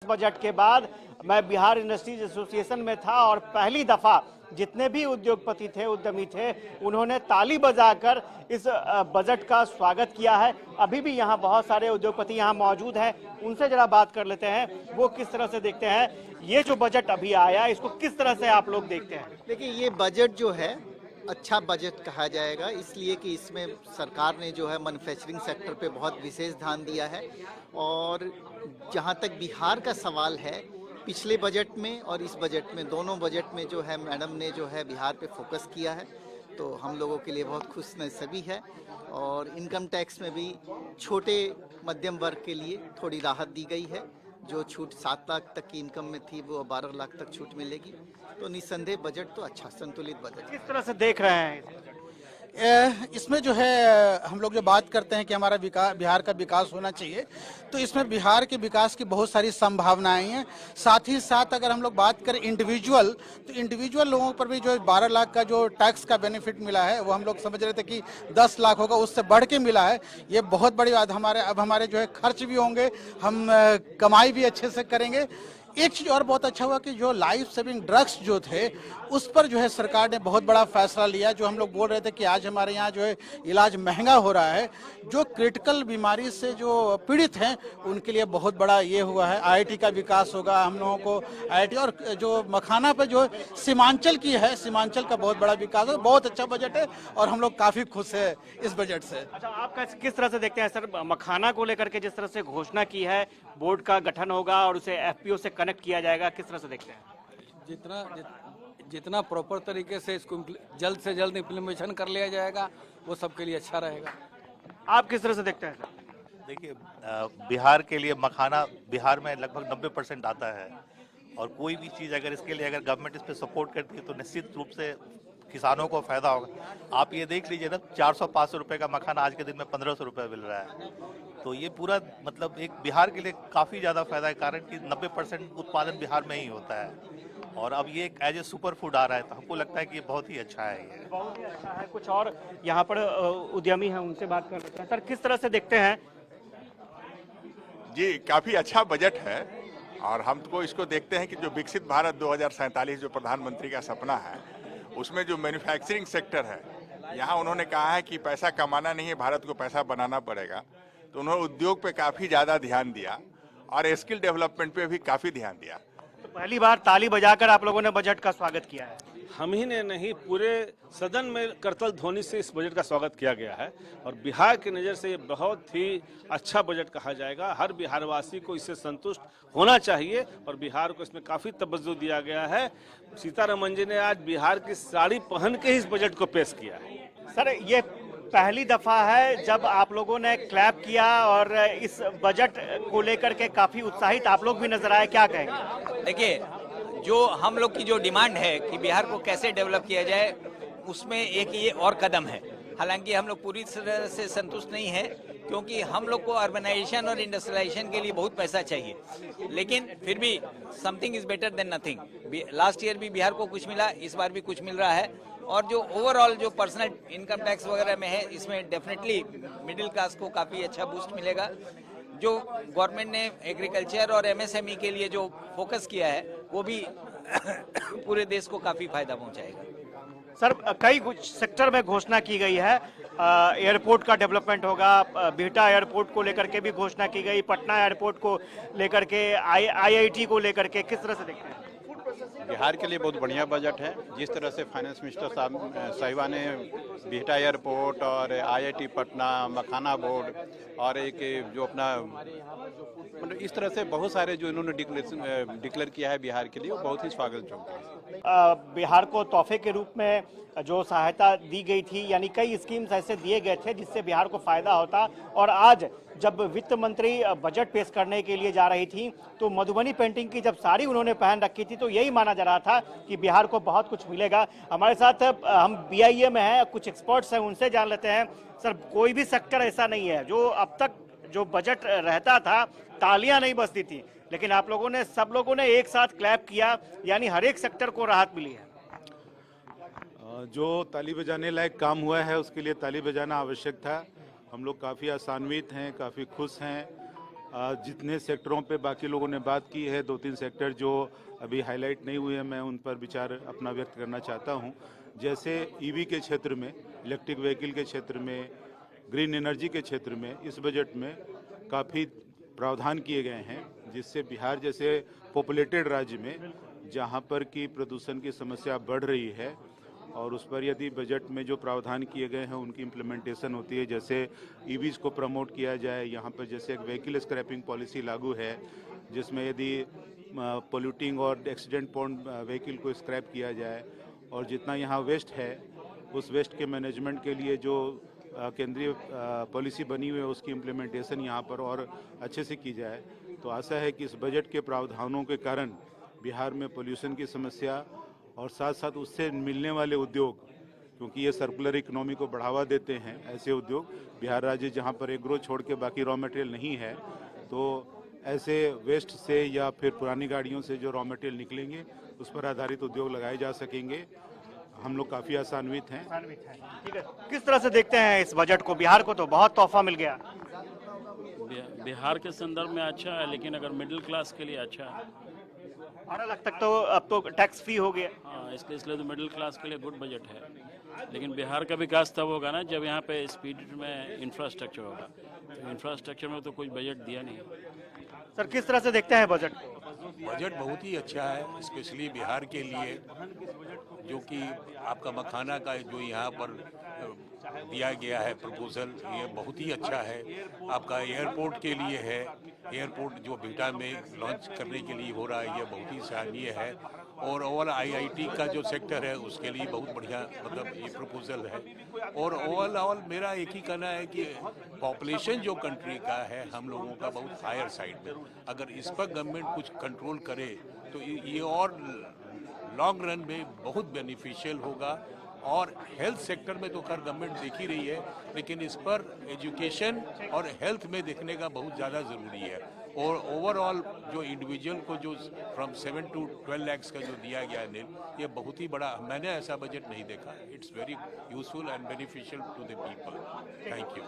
Budget के बाद मैं बिहार इंडस्ट्रीज एसोसिएशन में था और पहली दफा जितने भी उद्योगपति थे, उद्यमी थे, उन्होंने ताली बजाकर इस बजट का स्वागत किया है। अभी भी यहाँ बहुत सारे उद्योगपति यहाँ मौजूद हैं, उनसे जरा बात कर लेते हैं, वो किस तरह से देखते हैं ये जो बजट अभी आया, इसको किस तरह से आप लोग देखते हैं? देखिए, ये बजट जो है अच्छा बजट कहा जाएगा, इसलिए कि इसमें सरकार ने जो है मैन्युफैक्चरिंग सेक्टर पे बहुत विशेष ध्यान दिया है। और जहाँ तक बिहार का सवाल है, पिछले बजट में और इस बजट में, दोनों बजट में जो है मैडम ने जो है बिहार पे फोकस किया है, तो हम लोगों के लिए बहुत खुश नसीबी है। और इनकम टैक्स में भी छोटे मध्यम वर्ग के लिए थोड़ी राहत दी गई है। जो छूट 7 लाख तक की इनकम में थी वो 12 लाख तक छूट मिलेगी। तो निस्संदेह बजट तो अच्छा संतुलित बजट। किस तरह से देख रहे हैं? इसमें जो है हम लोग जो बात करते हैं कि हमारा विकास, बिहार का विकास होना चाहिए, तो इसमें बिहार के विकास की बहुत सारी संभावनाएं हैं। साथ ही साथ अगर हम लोग बात करें इंडिविजुअल, तो इंडिविजुअल लोगों पर भी जो 12 लाख का जो टैक्स का बेनिफिट मिला है, वो हम लोग समझ रहे थे कि 10 लाख होगा, उससे बढ़ के मिला है। ये बहुत बड़ी बात। अब हमारे जो है खर्च भी होंगे, हम कमाई भी अच्छे से करेंगे। एक चीज और बहुत अच्छा हुआ कि जो लाइफ सेविंग ड्रग्स जो थे, उस पर जो है सरकार ने बहुत बड़ा फैसला लिया। जो हम लोग बोल रहे थे कि आज हमारे यहाँ जो है इलाज महंगा हो रहा है, जो क्रिटिकल बीमारी से जो पीड़ित हैं उनके लिए बहुत बड़ा ये हुआ है। आईआईटी का विकास होगा, हम लोगों को आईआईटी, और जो मखाना पे जो सीमांचल की है, सीमांचल का बहुत बड़ा विकास है। बहुत अच्छा बजट है और हम लोग काफी खुश है इस बजट से। अच्छा, आप किस तरह से देखते हैं सर, मखाना को लेकर के जिस तरह से घोषणा की है, बोर्ड का गठन होगा और उसे एफपीओ से कनेक्ट किया जाएगा, किस तरह से देखते हैं? जितना प्रॉपर तरीके से इसको जल्द से जल्द इम्प्लीमेंटेशन कर लिया जाएगा, वो सबके लिए अच्छा रहेगा। आप किस तरह से देखते हैं सर? देखिए, बिहार के लिए मखाना बिहार में लगभग 90% आता है, और कोई भी चीज़ अगर इसके लिए अगर गवर्नमेंट इस पर सपोर्ट करती है तो निश्चित रूप से किसानों को फायदा होगा। आप ये देख लीजिए ना, 400-500 रुपए का मखाना आज के दिन में 1500 रुपये मिल रहा है। तो ये पूरा मतलब एक बिहार के लिए काफ़ी ज़्यादा फायदा है, कारण कि 90% उत्पादन बिहार में ही होता है। और अब ये एज ए सुपर फूड आ रहा है, तो हमको लगता है कि ये बहुत ही अच्छा है। ये बहुत ही अच्छा है। कुछ और यहाँ पर उद्यमी हैं, उनसे बात कर लेते हैं। सर, किस तरह से देखते हैं? जी, काफ़ी अच्छा बजट है, और हमको इसको देखते हैं कि जो विकसित भारत 2047 जो प्रधानमंत्री का सपना है, उसमें जो मैन्युफैक्चरिंग सेक्टर है, यहाँ उन्होंने कहा है कि पैसा कमाना नहीं है, भारत को पैसा बनाना पड़ेगा। तो उन्होंने उद्योग पे काफ़ी ज़्यादा ध्यान दिया और स्किल डेवलपमेंट पे भी काफ़ी ध्यान दिया। तो पहली बार ताली बजाकर आप लोगों ने बजट का स्वागत किया है। हम ही ने नहीं, पूरे सदन में करतल ध्वनि से इस बजट का स्वागत किया गया है। और बिहार की नज़र से ये बहुत ही अच्छा बजट कहा जाएगा। हर बिहारवासी को इससे संतुष्ट होना चाहिए और बिहार को इसमें काफ़ी तवज्जो दिया गया है। सीतारमन जी ने आज बिहार की साड़ी पहन के इस बजट को पेश किया है। सर, ये पहली दफा है जब आप लोगों ने क्लैप किया और इस बजट को लेकर के काफी उत्साहित आप लोग भी नजर आए, क्या कहेंगे? देखिए, जो हम लोग की जो डिमांड है कि बिहार को कैसे डेवलप किया जाए, उसमें एक ये और कदम है। हालांकि हम लोग पूरी तरह से संतुष्ट नहीं है, क्योंकि हम लोग को अर्बनाइजेशन और इंडस्ट्रियलाइजेशन के लिए बहुत पैसा चाहिए, लेकिन फिर भी something is better than nothing. Last year भी बिहार को कुछ मिला, इस बार भी कुछ मिल रहा है। और जो ओवरऑल जो पर्सनल इनकम टैक्स वगैरह में है, इसमें डेफिनेटली मिडिल क्लास को काफ़ी अच्छा बूस्ट मिलेगा। जो गवर्नमेंट ने एग्रीकल्चर और एमएसएमई के लिए जो फोकस किया है, वो भी पूरे देश को काफ़ी फायदा पहुंचाएगा। सर, कई कुछ सेक्टर में घोषणा की गई है। एयरपोर्ट का डेवलपमेंट होगा, बिहटा एयरपोर्ट को लेकर के भी घोषणा की गई, पटना एयरपोर्ट को लेकर के, आईआईटी को लेकर के, किस तरह से देखते हैं? बिहार के लिए बहुत बढ़िया बजट है। जिस तरह से फाइनेंस मिनिस्टर साहिबा ने बिहटा एयरपोर्ट और आईआईटी पटना, मखाना बोर्ड और एक जो अपना मतलब इस तरह से बहुत सारे जो इन्होंने डिक्लेयर किया है बिहार के लिए, वो बहुत ही स्वागत योग्य है। बिहार को तोहफे के रूप में जो सहायता दी गई थी, यानी कई स्कीम्स ऐसे दिए गए थे जिससे बिहार को फायदा होता। और आज जब वित्त मंत्री बजट पेश करने के लिए जा रही थी, तो मधुबनी पेंटिंग की जब साड़ी उन्होंने पहन रखी थी, तो यही माना जा रहा था कि बिहार को बहुत कुछ मिलेगा। हमारे साथ हम बीआईए में हैं, कुछ एक्सपर्ट्स हैं, उनसे जान लेते हैं। सर, कोई भी सेक्टर ऐसा नहीं है जो अब तक जो बजट रहता था तालियां नहीं बजती थी, लेकिन आप लोगों ने, सब लोगों ने एक साथ क्लैप किया, यानी हर एक सेक्टर को राहत मिली है। जो ताली बजाने लायक काम हुआ है, उसके लिए ताली बजाना आवश्यक था। हम लोग काफ़ी आसान्वित हैं, काफ़ी खुश हैं, जितने सेक्टरों पे बाकी लोगों ने बात की है, 2-3 सेक्टर जो अभी हाईलाइट नहीं हुए हैं, मैं उन पर विचार अपना व्यक्त करना चाहता हूं। जैसे ईवी के क्षेत्र में, इलेक्ट्रिक व्हीकल के क्षेत्र में, ग्रीन एनर्जी के क्षेत्र में इस बजट में काफ़ी प्रावधान किए गए हैं, जिससे बिहार जैसे पॉपुलेटेड राज्य में जहां पर कि प्रदूषण की समस्या बढ़ रही है और उस पर यदि बजट में जो प्रावधान किए गए हैं उनकी इम्प्लीमेंटेशन होती है, जैसे ईवीज़ को प्रमोट किया जाए, यहाँ पर जैसे एक व्हीकल स्क्रैपिंग पॉलिसी लागू है जिसमें यदि पोल्यूटिंग और एक्सीडेंट प्रोन व्हीकल को स्क्रैप किया जाए और जितना यहाँ वेस्ट है उस वेस्ट के मैनेजमेंट के लिए जो केंद्रीय पॉलिसी बनी हुई है उसकी इम्प्लीमेंटेशन यहाँ पर और अच्छे से की जाए। तो आशा है कि इस बजट के प्रावधानों के कारण बिहार में पोल्यूशन की समस्या और साथ साथ उससे मिलने वाले उद्योग, क्योंकि ये सर्कुलर इकोनॉमी को बढ़ावा देते हैं ऐसे उद्योग, बिहार राज्य जहाँ पर एग्रो छोड़ के बाकी रॉ मटेरियल नहीं है, तो ऐसे वेस्ट से या फिर पुरानी गाड़ियों से जो रॉ मटेरियल निकलेंगे उस पर आधारित उद्योग लगाए जा सकेंगे। हम लोग काफ़ी आशान्वित हैं। ठीक है, किस तरह से देखते हैं इस बजट को? बिहार को तो बहुत तोहफा मिल गया। बिहार के संदर्भ में अच्छा है, लेकिन अगर मिडिल क्लास के लिए अच्छा है। 12 लाख तक तो अब तो टैक्स फ्री हो गया। हाँ, इसलिए तो मिडिल क्लास के लिए गुड बजट है। लेकिन बिहार का विकास तब होगा ना जब यहाँ पे स्पीड में इंफ्रास्ट्रक्चर होगा। तो इंफ्रास्ट्रक्चर में तो कुछ बजट दिया नहीं। सर, किस तरह से देखते हैं बजट? बजट बहुत ही अच्छा है, स्पेशली बिहार के लिए, जो कि आपका मखाना का जो यहाँ पर दिया गया है प्रपोजल, ये बहुत ही अच्छा है। आपका एयरपोर्ट के लिए है, एयरपोर्ट जो बिहटा में लॉन्च करने के लिए हो रहा है, ये बहुत ही सराहनीय है। और ओवरऑल आईआईटी का जो सेक्टर है उसके लिए बहुत बढ़िया मतलब ये प्रपोजल है। और ओवरऑल मेरा एक ही कहना है कि पॉपुलेशन जो कंट्री का है हम लोगों का बहुत हायर साइड में, अगर इस पर गवर्नमेंट कुछ कंट्रोल करे तो ये और लॉन्ग रन में बहुत बेनिफिशियल होगा। और हेल्थ सेक्टर में तो खैर गवर्नमेंट देख ही रही है, लेकिन इस पर एजुकेशन और हेल्थ में देखने का बहुत ज़्यादा ज़रूरी है। और ओवरऑल जो इंडिविजुअल को जो फ्रॉम 7 to 12 lakhs का जो दिया गया है, ये बहुत ही बड़ा, मैंने ऐसा बजट नहीं देखा। It's very useful and beneficial to the people. Thank you.